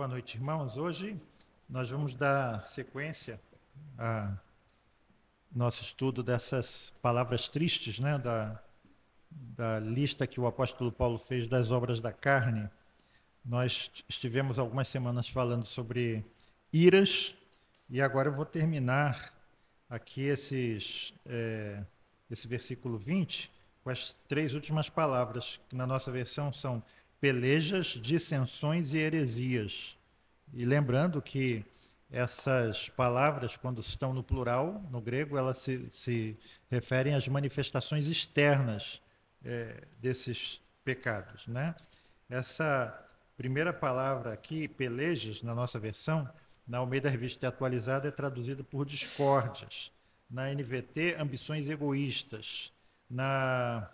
Boa noite, irmãos. Hoje nós vamos dar sequência ao nosso estudo dessas palavras tristes, né, da lista que o apóstolo Paulo fez das obras da carne. Nós estivemos algumas semanas falando sobre iras e agora eu vou terminar aqui esse versículo 20 com as três últimas palavras, que na nossa versão são pelejas, dissensões e heresias. E lembrando que essas palavras, quando estão no plural, no grego, elas se referem às manifestações externas desses pecados, né? Essa primeira palavra aqui, pelejas, na nossa versão, na Almeida Revista Atualizada, é traduzida por discórdias. Na NVT, ambições egoístas. Na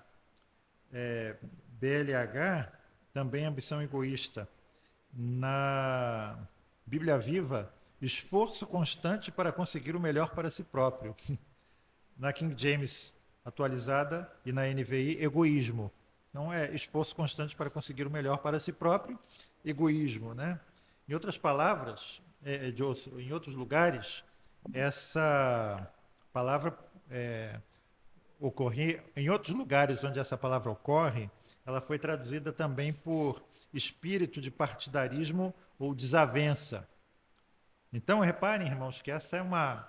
BLH, também ambição egoísta. Na Bíblia Viva, esforço constante para conseguir o melhor para si próprio. Na King James Atualizada e na NVI, egoísmo. Então, é esforço constante para conseguir o melhor para si próprio, egoísmo, né? Em outras palavras, em outros lugares, essa palavra ocorre, em outros lugares onde essa palavra ocorre, ela foi traduzida também por espírito de partidarismo ou desavença. Então, reparem, irmãos, que essa é uma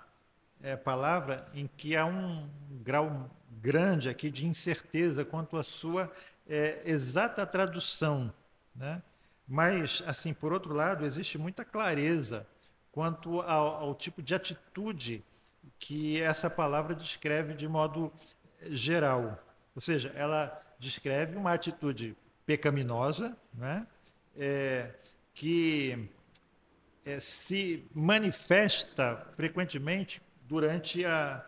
palavra em que há um grau grande aqui de incerteza quanto à sua exata tradução, né? Mas, assim, por outro lado, existe muita clareza quanto ao tipo de atitude que essa palavra descreve de modo geral. Ou seja, ela descreve uma atitude pecaminosa, né? Que se manifesta frequentemente durante a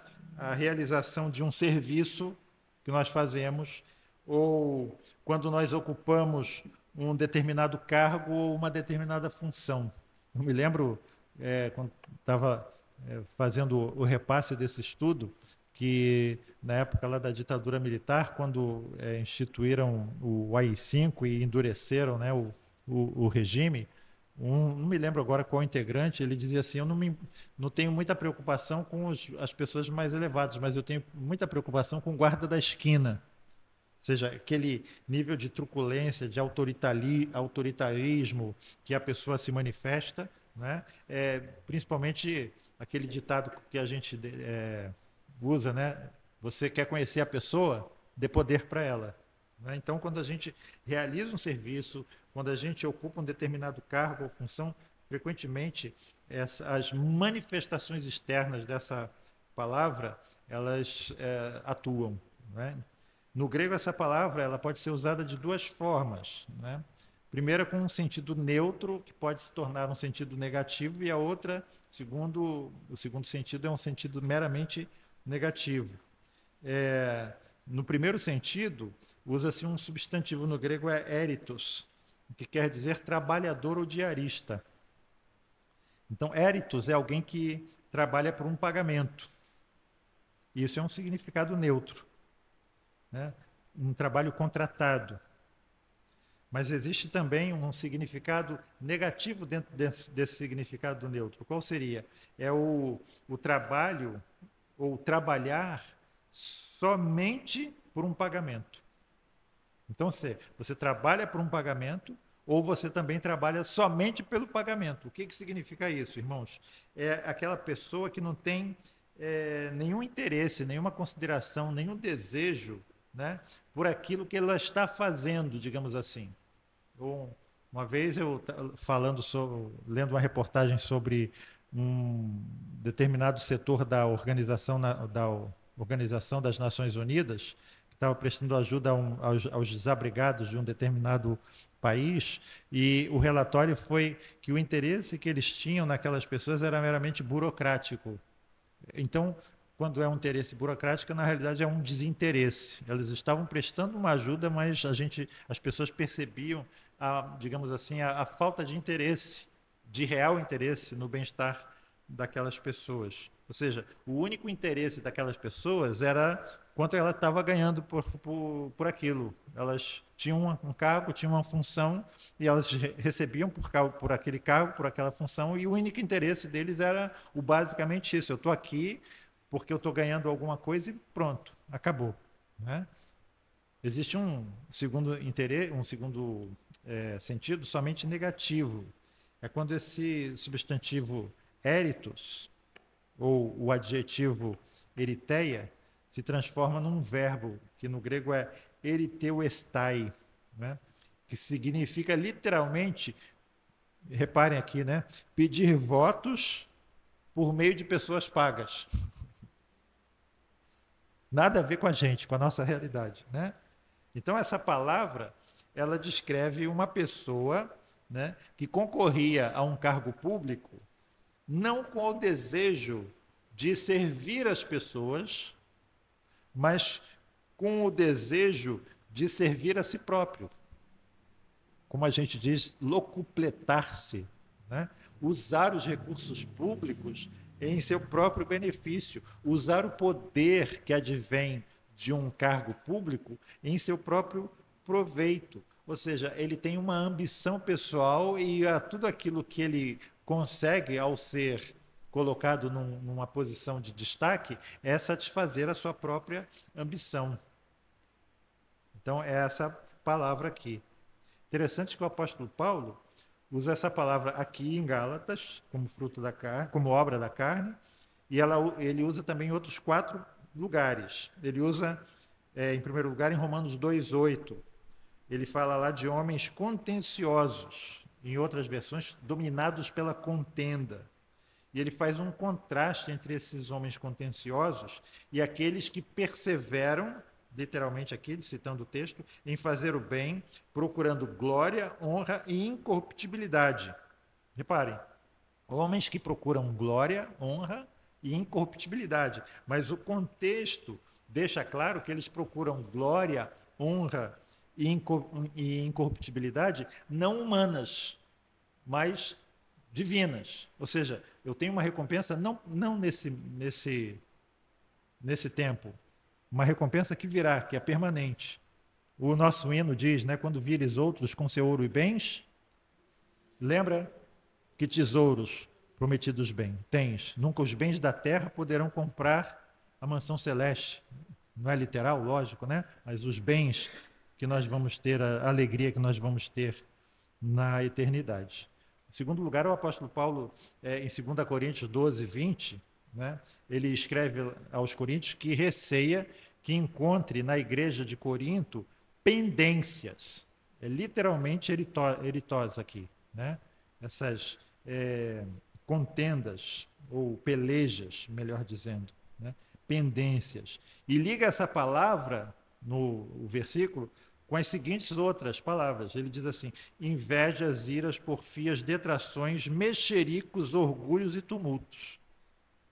realização de um serviço que nós fazemos ou quando nós ocupamos um determinado cargo ou uma determinada função. Eu me lembro, quando estava fazendo o repasse desse estudo, que na época lá da ditadura militar, quando instituíram o AI-5 e endureceram, né, o regime, não me lembro agora qual integrante, ele dizia assim, eu não tenho muita preocupação com as pessoas mais elevadas, mas eu tenho muita preocupação com o guarda da esquina. Ou seja, aquele nível de truculência, de autoritarismo que a pessoa se manifesta, né? Principalmente aquele ditado que a gente usa, né? Você quer conhecer a pessoa, dê poder para ela. Né? Então, quando a gente realiza um serviço, quando a gente ocupa um determinado cargo ou função, frequentemente as manifestações externas dessa palavra, elas atuam. Né? No grego, essa palavra ela pode ser usada de duas formas. Né? Primeira, com um sentido neutro, que pode se tornar um sentido negativo, e a outra, o segundo sentido, é um sentido meramente negativo. No primeiro sentido, usa-se um substantivo no grego, eritos, que quer dizer trabalhador ou diarista. Então, eritos é alguém que trabalha por um pagamento. Isso é um significado neutro, né? Um trabalho contratado. Mas existe também um significado negativo dentro desse significado neutro. Qual seria? É o trabalho ou trabalhar somente por um pagamento. Então, você trabalha por um pagamento ou você também trabalha somente pelo pagamento. O que significa isso, irmãos? É aquela pessoa que não tem nenhum interesse, nenhuma consideração, nenhum desejo, né, por aquilo que ela está fazendo, digamos assim. Uma vez eu lendo uma reportagem sobre um determinado setor da Organização das Nações Unidas, que estava prestando ajuda aos desabrigados de um determinado país, e o relatório foi que o interesse que eles tinham naquelas pessoas era meramente burocrático. Então, quando é um interesse burocrático, na realidade é um desinteresse. Eles estavam prestando uma ajuda, mas as pessoas percebiam, digamos assim, a falta de interesse, de real interesse no bem-estar daquelas pessoas. Ou seja, o único interesse daquelas pessoas era quanto ela estava ganhando por aquilo. Elas tinham um cargo, tinham uma função, e elas recebiam por aquele cargo, por aquela função, e o único interesse deles era basicamente isso. Eu estou aqui porque eu estou ganhando alguma coisa e pronto, acabou. Né? Existe um segundo interesse, um segundo sentido somente negativo. É quando esse substantivo eritos, ou o adjetivo eriteia, se transforma num verbo, que no grego é eriteuestai, né? Que significa literalmente, reparem aqui, né? Pedir votos por meio de pessoas pagas. Nada a ver com a gente, com a nossa realidade, né? Então essa palavra, ela descreve uma pessoa, né, que concorria a um cargo público não com o desejo de servir as pessoas, mas com o desejo de servir a si próprio. Como a gente diz, locupletar-se, né? Usar os recursos públicos em seu próprio benefício, usar o poder que advém de um cargo público em seu próprio proveito. Ou seja, ele tem uma ambição pessoal e tudo aquilo que ele consegue ao ser colocado numa posição de destaque é satisfazer a sua própria ambição. Então, é essa palavra aqui. Interessante que o apóstolo Paulo usa essa palavra aqui em Gálatas, como fruto da carne, como obra da carne, e ele usa também em outros 4 lugares. Ele usa, em primeiro lugar, em Romanos 2,8. Ele fala lá de homens contenciosos, em outras versões, dominados pela contenda. E ele faz um contraste entre esses homens contenciosos e aqueles que perseveram, literalmente aqui, citando o texto, em fazer o bem, procurando glória, honra e incorruptibilidade. Reparem, homens que procuram glória, honra e incorruptibilidade. Mas o contexto deixa claro que eles procuram glória, honra e incorruptibilidade não humanas, mas divinas. Ou seja, eu tenho uma recompensa não nesse tempo, uma recompensa que virá, que é permanente. O nosso hino diz, né, quando vires outros com seu ouro e bens, lembra que tesouros prometidos bem tens. Nunca os bens da terra poderão comprar a mansão celeste. Não é literal, lógico, né? Mas os bens que nós vamos ter, a alegria que nós vamos ter na eternidade. Em segundo lugar, o apóstolo Paulo, em 2 Coríntios 12, 20, né, ele escreve aos Coríntios que receia que encontre na igreja de Corinto pendências. É literalmente eritós aqui, né? Essas contendas, ou pelejas, melhor dizendo, né? Pendências. E liga essa palavra no versículo com as seguintes outras palavras. Ele diz assim: invejas, iras, porfias, detrações, mexericos, orgulhos e tumultos.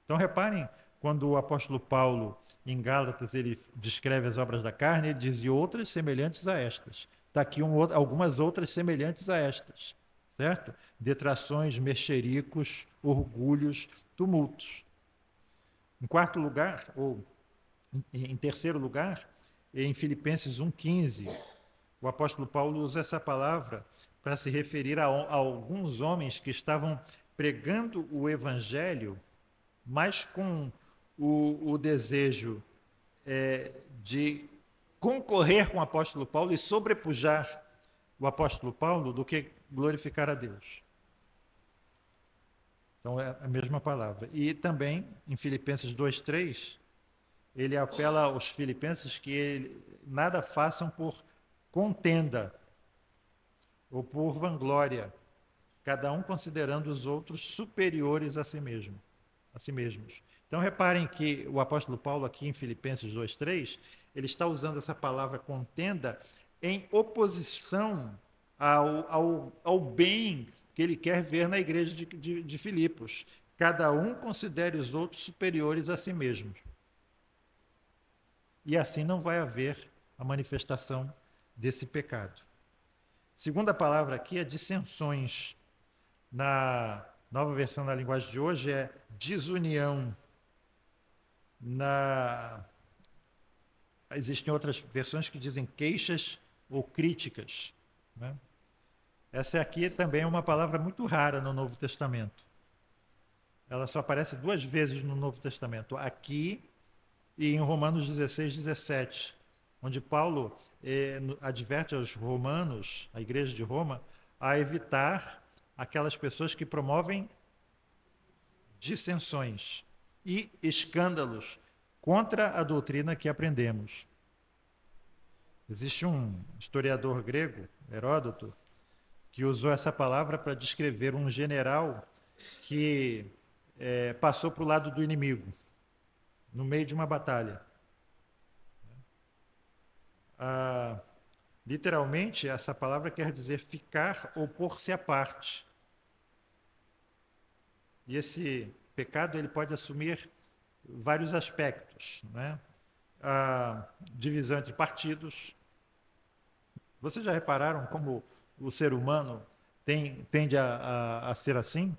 Então reparem, quando o apóstolo Paulo, em Gálatas, ele descreve as obras da carne, ele diz: e outras semelhantes a estas. Está aqui algumas outras semelhantes a estas, certo? Detrações, mexericos, orgulhos, tumultos. Em quarto lugar, ou em terceiro lugar, em Filipenses 1,15, o apóstolo Paulo usa essa palavra para se referir a alguns homens que estavam pregando o evangelho, mas com o desejo de concorrer com o apóstolo Paulo e sobrepujar o apóstolo Paulo do que glorificar a Deus. Então é a mesma palavra. E também, em Filipenses 2,3, ele apela aos filipenses que nada façam por contenda ou por vanglória, cada um considerando os outros superiores a si mesmos. Então reparem que o apóstolo Paulo aqui em Filipenses 2,3, ele está usando essa palavra contenda em oposição ao bem que ele quer ver na igreja de Filipos. Cada um considere os outros superiores a si mesmos. E assim não vai haver a manifestação desse pecado. Segunda palavra aqui é dissensões. Na Nova versão da linguagem de hoje é desunião. Existem outras versões que dizem queixas ou críticas, né? Essa aqui também é uma palavra muito rara no Novo Testamento. Ela só aparece 2 vezes no Novo Testamento, aqui e em Romanos 16, 17, onde Paulo adverte aos romanos, a igreja de Roma, a evitar aquelas pessoas que promovem dissensões e escândalos contra a doutrina que aprendemos. Existe um historiador grego, Heródoto, que usou essa palavra para descrever um general que passou para o lado do inimigo, no meio de uma batalha. Literalmente, essa palavra quer dizer ficar ou pôr-se à parte. E esse pecado ele pode assumir vários aspectos, né? A divisão entre partidos. Vocês já repararam como o ser humano tende a ser assim?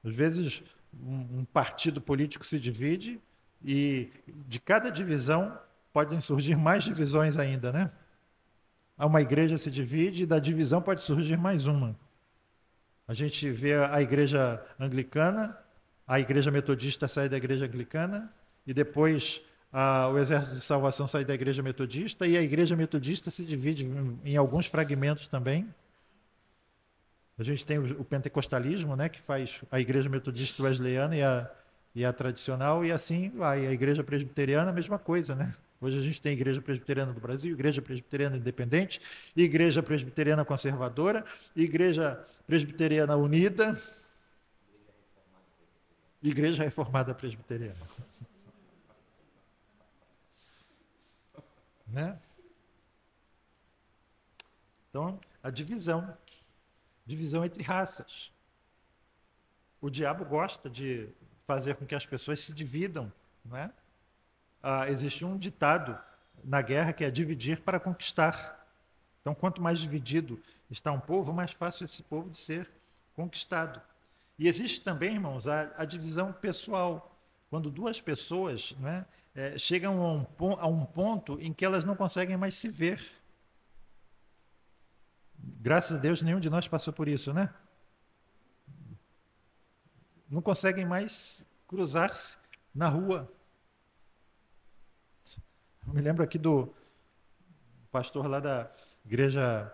Às vezes, um partido político se divide e de cada divisão podem surgir mais divisões ainda, né? Uma igreja se divide e da divisão pode surgir mais uma. A gente vê a igreja anglicana, a igreja metodista sai da igreja anglicana e depois o exército de salvação sai da igreja metodista e a igreja metodista se divide em alguns fragmentos também. A gente tem o pentecostalismo, né, que faz a igreja metodista wesleyana e a tradicional, e assim vai. A igreja presbiteriana, a mesma coisa, né? Hoje a gente tem a igreja presbiteriana do Brasil, igreja presbiteriana independente, igreja presbiteriana conservadora, igreja presbiteriana unida, igreja reformada presbiteriana. Né? Então, a divisão entre raças. O diabo gosta de fazer com que as pessoas se dividam, não é? Existe um ditado na guerra que é dividir para conquistar. Então, quanto mais dividido está um povo, mais fácil esse povo de ser conquistado. E existe também, irmãos, a divisão pessoal. Quando 2 pessoas, né, chegam a um ponto em que elas não conseguem mais se ver. Graças a Deus, nenhum de nós passou por isso, né? Não conseguem mais cruzar-se na rua. Eu me lembro aqui do pastor lá da igreja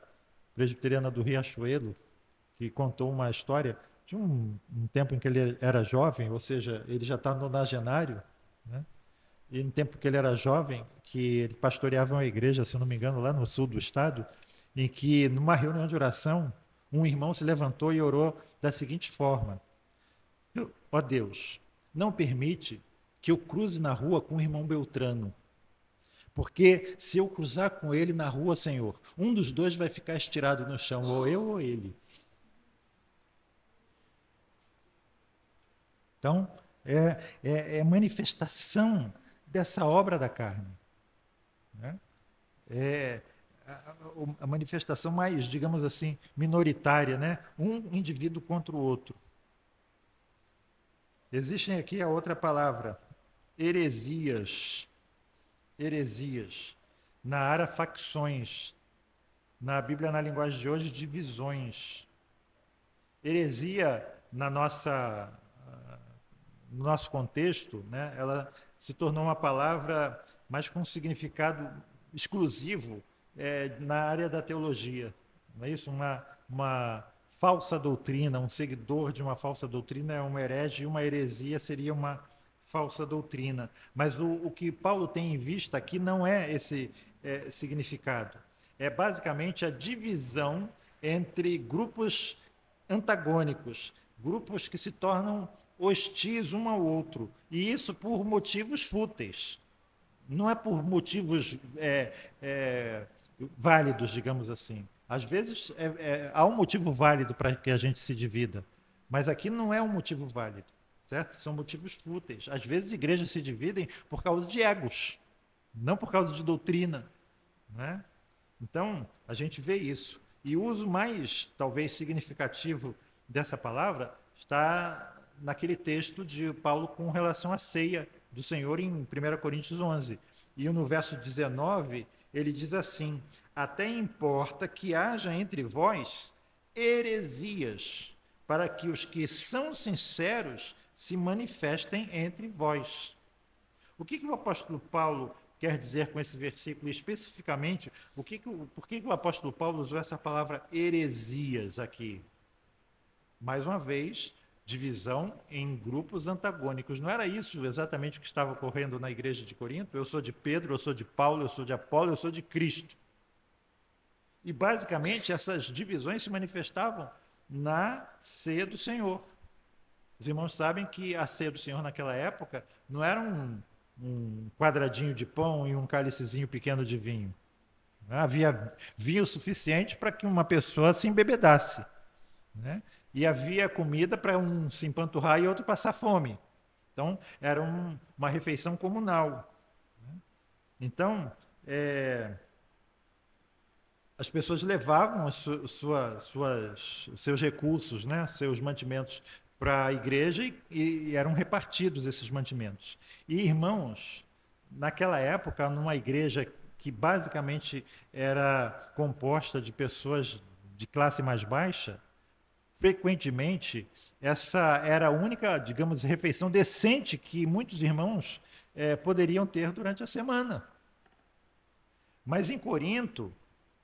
presbiteriana do Riachuelo, que contou uma história de um tempo em que ele era jovem, ou seja, ele já está no nonagenário, né? E no tempo que ele era jovem, que ele pastoreava uma igreja, se não me engano, lá no sul do estado, em que, numa reunião de oração, um irmão se levantou e orou da seguinte forma: ó Deus, não permite que eu cruze na rua com o irmão Beltrano, porque se eu cruzar com ele na rua, Senhor, um dos 2 vai ficar estirado no chão, ou eu ou ele. Então, é manifestação dessa obra da carne, né? A manifestação mais, digamos assim, minoritária, né? Um indivíduo contra o outro. Existem aqui a outra palavra, heresias. Heresias. Na área, facções. Na Bíblia, na linguagem de hoje, divisões. Heresia, no nosso contexto, né, ela se tornou uma palavra mais com significado exclusivo na área da teologia. Não é isso? Uma falsa doutrina, um seguidor de uma falsa doutrina é um herege, e uma heresia seria uma falsa doutrina. Mas o que Paulo tem em vista aqui não é esse significado. É basicamente a divisão entre grupos antagônicos, grupos que se tornam hostis um ao outro, e isso por motivos fúteis. Não é por motivos válidos, digamos assim. Às vezes há um motivo válido para que a gente se divida, mas aqui não é um motivo válido, certo? São motivos fúteis. Às vezes igrejas se dividem por causa de egos, não por causa de doutrina, né? Então, a gente vê isso. E o uso mais, talvez, significativo dessa palavra está naquele texto de Paulo com relação à ceia do Senhor em 1 Coríntios 11. E no verso 19, ele diz assim: até importa que haja entre vós heresias, para que os que são sinceros se manifestem entre vós. O que o apóstolo Paulo quer dizer com esse versículo especificamente? Por que o apóstolo Paulo usou essa palavra heresias aqui? Mais uma vez, divisão em grupos antagônicos. Não era isso exatamente o que estava ocorrendo na igreja de Corinto? Eu sou de Pedro, eu sou de Paulo, eu sou de Apolo, eu sou de Cristo. E, basicamente, essas divisões se manifestavam na ceia do Senhor. Os irmãos sabem que a ceia do Senhor naquela época não era um quadradinho de pão e um cálicezinho pequeno de vinho. Havia vinho suficiente para que uma pessoa se embebedasse, né? E havia comida para um se empanturrar e outro passar fome. Então, era uma refeição comunal. Então, as pessoas levavam seus recursos, né, seus mantimentos para a igreja e eram repartidos esses mantimentos. E, irmãos, naquela época, numa igreja que basicamente era composta de pessoas de classe mais baixa, frequentemente, essa era a única, digamos, refeição decente que muitos irmãos poderiam ter durante a semana. Mas em Corinto,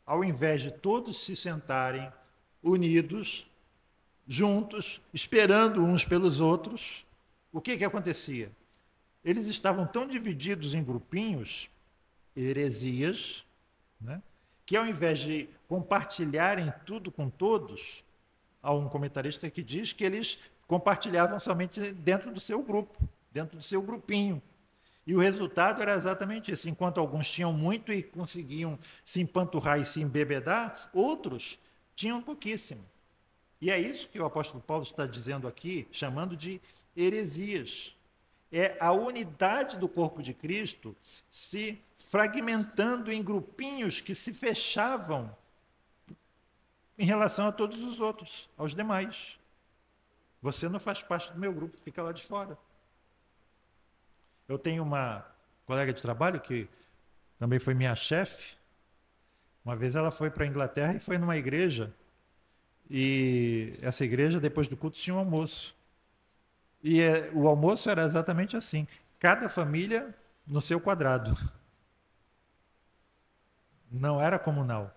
ao invés de todos se sentarem unidos, juntos, esperando uns pelos outros, o que acontecia? Eles estavam tão divididos em grupinhos, heresias, né, que ao invés de compartilharem tudo com todos, há um comentarista que diz que eles compartilhavam somente dentro do seu grupo, dentro do seu grupinho. E o resultado era exatamente isso. Enquanto alguns tinham muito e conseguiam se empanturrar e se embebedar, outros tinham pouquíssimo. E é isso que o apóstolo Paulo está dizendo aqui, chamando de heresias. É a unidade do corpo de Cristo se fragmentando em grupinhos que se fechavam em relação a todos os outros, aos demais. Você não faz parte do meu grupo, fica lá de fora. Eu tenho uma colega de trabalho que também foi minha chefe. Uma vez ela foi para a Inglaterra e foi numa igreja. E essa igreja, depois do culto, tinha um almoço. E o almoço era exatamente assim. Cada família no seu quadrado. Não era comunal.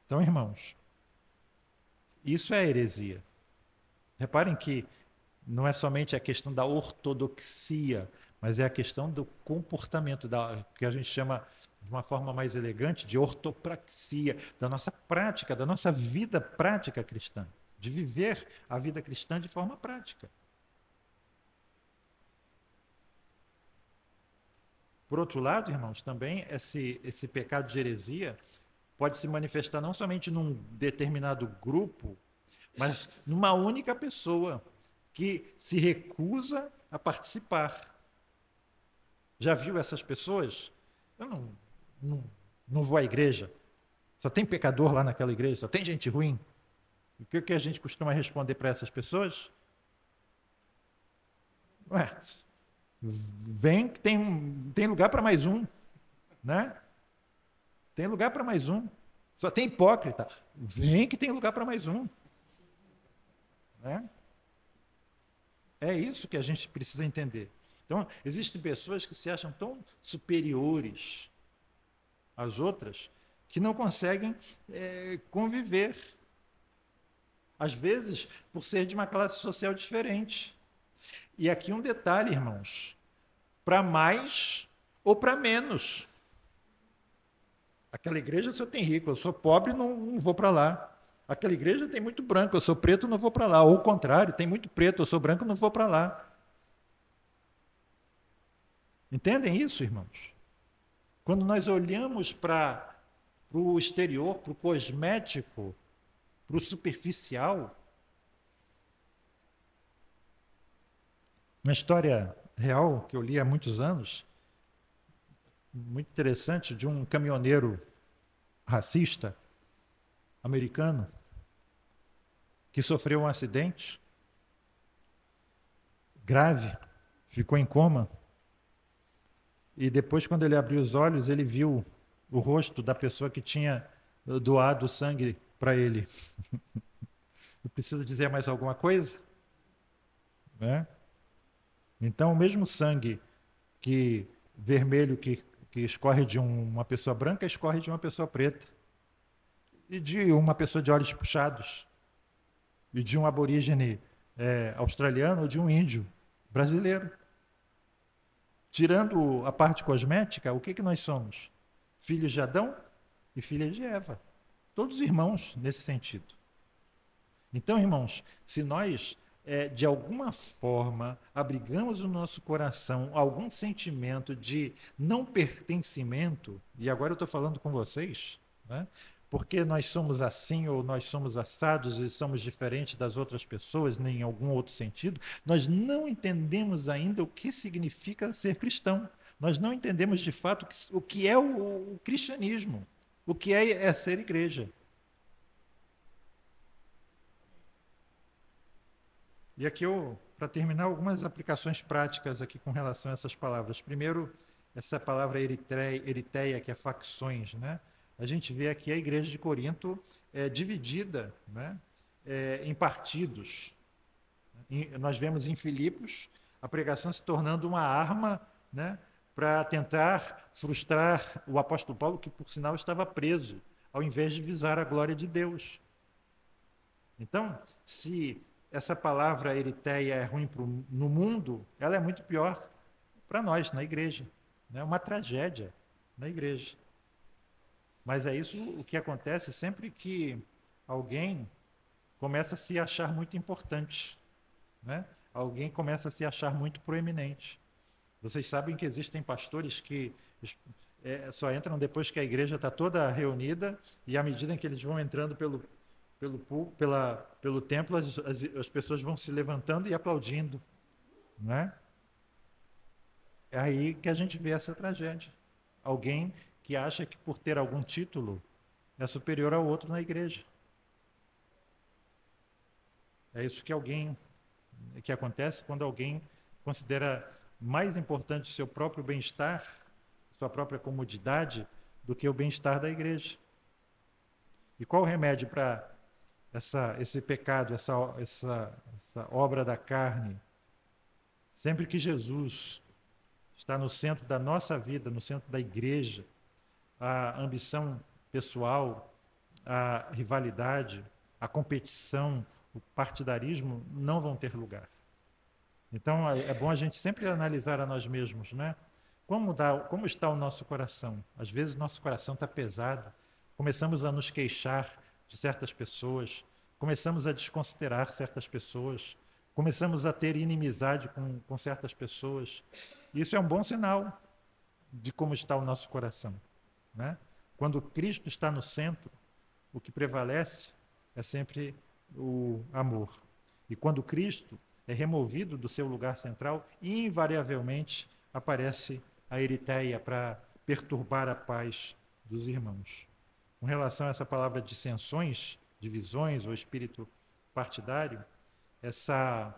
Então, irmãos, isso é heresia. Reparem que não é somente a questão da ortodoxia, mas é a questão do comportamento, que a gente chama, de uma forma mais elegante, de ortopraxia, da nossa prática, da nossa vida prática cristã, de viver a vida cristã de forma prática. Por outro lado, irmãos, também esse pecado de heresia pode se manifestar não somente num determinado grupo, mas numa única pessoa que se recusa a participar. Já viu essas pessoas? Eu não vou à igreja. Só tem pecador lá naquela igreja, só tem gente ruim. O que a gente costuma responder para essas pessoas? Ué, vem que tem lugar para mais um, né? Tem lugar para mais um. Só tem hipócrita. Vem que tem lugar para mais um. Né? É isso que a gente precisa entender. Então, existem pessoas que se acham tão superiores às outras que não conseguem conviver. Às vezes, por ser de uma classe social diferente. E aqui um detalhe, irmãos. Para mais ou para menos. Aquela igreja só tem rico, eu sou pobre, não vou para lá. Aquela igreja tem muito branco, eu sou preto, não vou para lá. Ou o contrário, tem muito preto, eu sou branco, não vou para lá. Entendem isso, irmãos? Quando nós olhamos para o exterior, para o cosmético, para o superficial, uma história real que eu li há muitos anos, muito interessante, de um caminhoneiro racista americano que sofreu um acidente grave, ficou em coma, e depois, quando ele abriu os olhos, ele viu o rosto da pessoa que tinha doado sangue para ele. Eu preciso dizer mais alguma coisa? Né? Então, o mesmo sangue que vermelho que escorre de uma pessoa branca, escorre de uma pessoa preta. E de uma pessoa de olhos puxados. E de um aborígene australiano ou de um índio brasileiro. Tirando a parte cosmética, o que nós somos? Filhos de Adão e filhas de Eva. Todos irmãos nesse sentido. Então, irmãos, se nós, de alguma forma, abrigamos no nosso coração algum sentimento de não pertencimento, e agora eu estou falando com vocês, né? Porque nós somos assim ou nós somos assados e somos diferentes das outras pessoas, nem em algum outro sentido, nós não entendemos ainda o que significa ser cristão. Nós não entendemos de fato o que é o cristianismo, o que é ser igreja. E aqui para terminar, algumas aplicações práticas aqui com relação a essas palavras. Primeiro, essa palavra eritéia, que é facções, né? A gente vê aqui a igreja de Corinto dividida, né? Em partidos. Nós vemos em Filipos a pregação se tornando uma arma, né? Para tentar frustrar o apóstolo Paulo, que por sinal estava preso, ao invés de visar a glória de Deus. Então, se essa palavra eritéia é ruim no mundo, ela é muito pior para nós, na igreja. É uma tragédia na igreja. Mas é isso o que acontece sempre que alguém começa a se achar muito importante, né? Alguém começa a se achar muito proeminente. Vocês sabem que existem pastores que só entram depois que a igreja está toda reunida, e à medida em que eles vão entrando pelo templo, as pessoas vão se levantando e aplaudindo, né? É aí que a gente vê essa tragédia. Alguém que acha que por ter algum título é superior ao outro na igreja. É isso que acontece quando alguém considera mais importante o seu próprio bem-estar, sua própria comodidade, do que o bem-estar da igreja. E qual o remédio para esse pecado, essa obra da carne? Sempre que Jesus está no centro da nossa vida, no centro da igreja, a ambição pessoal, a rivalidade, a competição, o partidarismo não vão ter lugar. Então é bom a gente sempre analisar a nós mesmos, né? Como está o nosso coração? Às vezes nosso coração está pesado, começamos a nos queixar de certas pessoas, começamos a desconsiderar certas pessoas, começamos a ter inimizade com certas pessoas. Isso é um bom sinal de como está o nosso coração, né? Quando Cristo está no centro, o que prevalece é sempre o amor. E quando Cristo é removido do seu lugar central, invariavelmente aparece a eritéia para perturbar a paz dos irmãos. Com relação a essa palavra dissensões, divisões ou espírito partidário, essa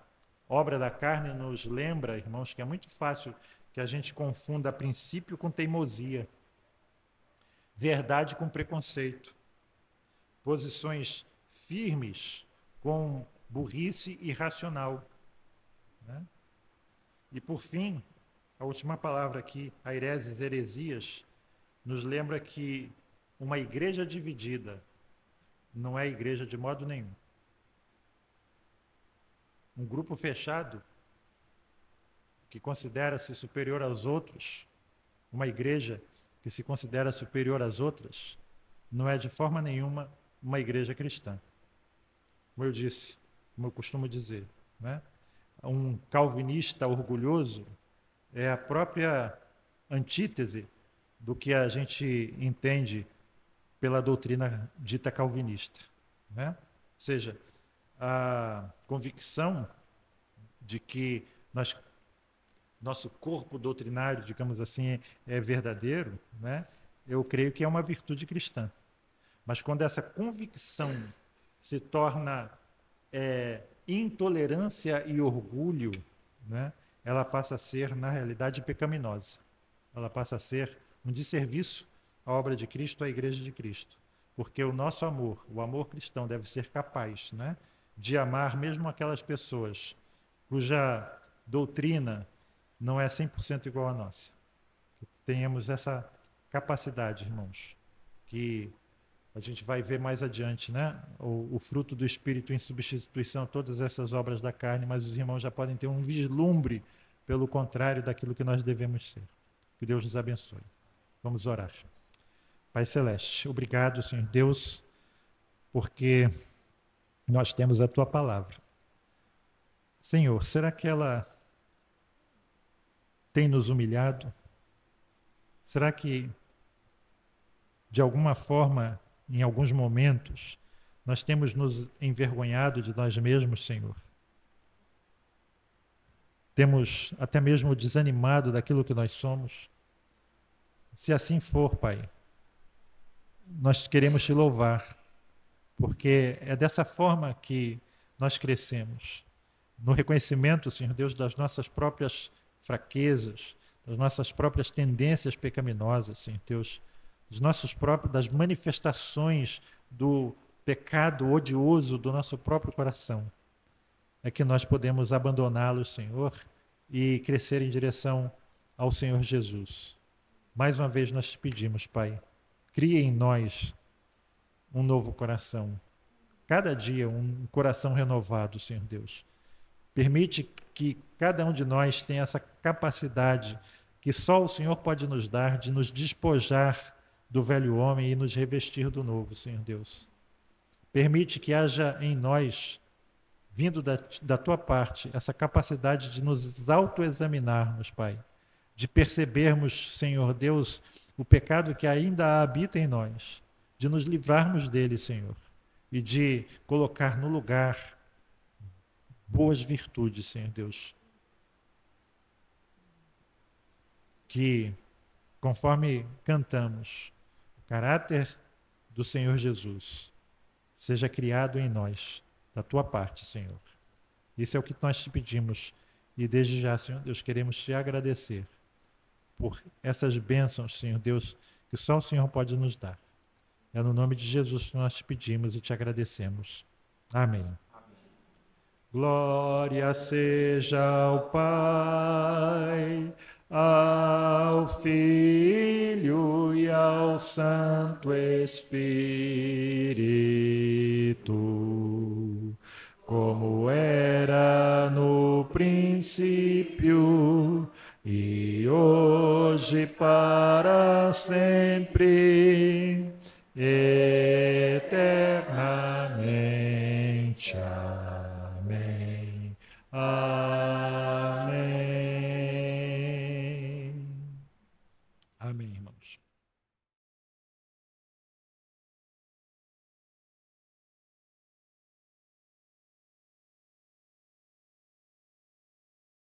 obra da carne nos lembra, irmãos, que é muito fácil que a gente confunda princípio com teimosia, verdade com preconceito, posições firmes com burrice irracional, né? E por fim, a última palavra aqui, aireses, heresias, nos lembra que uma igreja dividida não é igreja de modo nenhum. Um grupo fechado, que considera-se superior aos outros, uma igreja que se considera superior às outras, não é de forma nenhuma uma igreja cristã. Como eu disse, como eu costumo dizer, né? Um calvinista orgulhoso é a própria antítese do que a gente entende pela doutrina dita calvinista, né? Ou seja, a convicção de que nosso corpo doutrinário, digamos assim, é verdadeiro, né? Eu creio que é uma virtude cristã. Mas quando essa convicção se torna intolerância e orgulho, né, ela passa a ser, na realidade, pecaminosa. Ela passa a ser um desserviço à obra de Cristo, à Igreja de Cristo. Porque o nosso amor, o amor cristão, deve ser capaz, né, de amar mesmo aquelas pessoas cuja doutrina não é 100% igual à nossa. Que tenhamos essa capacidade, irmãos, que a gente vai ver mais adiante, né? O fruto do Espírito em substituição a todas essas obras da carne, mas os irmãos já podem ter um vislumbre, pelo contrário, daquilo que nós devemos ser. Que Deus nos abençoe. Vamos orar. Pai Celeste, obrigado, Senhor Deus, porque nós temos a Tua palavra. Senhor, será que ela tem nos humilhado? Será que, de alguma forma, em alguns momentos, nós temos nos envergonhado de nós mesmos, Senhor? Temos até mesmo desanimado daquilo que nós somos? Se assim for, Pai, nós queremos te louvar, porque é dessa forma que nós crescemos, no reconhecimento, Senhor Deus, das nossas próprias fraquezas, das nossas próprias tendências pecaminosas, Senhor Deus, das manifestações do pecado odioso do nosso próprio coração, é que nós podemos abandoná-los, Senhor, e crescer em direção ao Senhor Jesus. Mais uma vez nós te pedimos, Pai, cria em nós um novo coração, cada dia um coração renovado, Senhor Deus. Permite que cada um de nós tenha essa capacidade que só o Senhor pode nos dar, de nos despojar do velho homem e nos revestir do novo, Senhor Deus. Permite que haja em nós, vindo da Tua parte, essa capacidade de nos autoexaminarmos, Pai, de percebermos, Senhor Deus, o pecado que ainda habita em nós, de nos livrarmos dele, Senhor, e de colocar no lugar boas virtudes, Senhor Deus. Que, conforme cantamos, o caráter do Senhor Jesus seja criado em nós, da Tua parte, Senhor. Isso é o que nós te pedimos. E desde já, Senhor Deus, queremos te agradecer por essas bênçãos, Senhor Deus, que só o Senhor pode nos dar. É no nome de Jesus que nós te pedimos e te agradecemos. Amém. Glória seja ao Pai, ao Filho e ao Santo Espírito, como era no princípio e hoje para sempre, eternamente. Amém.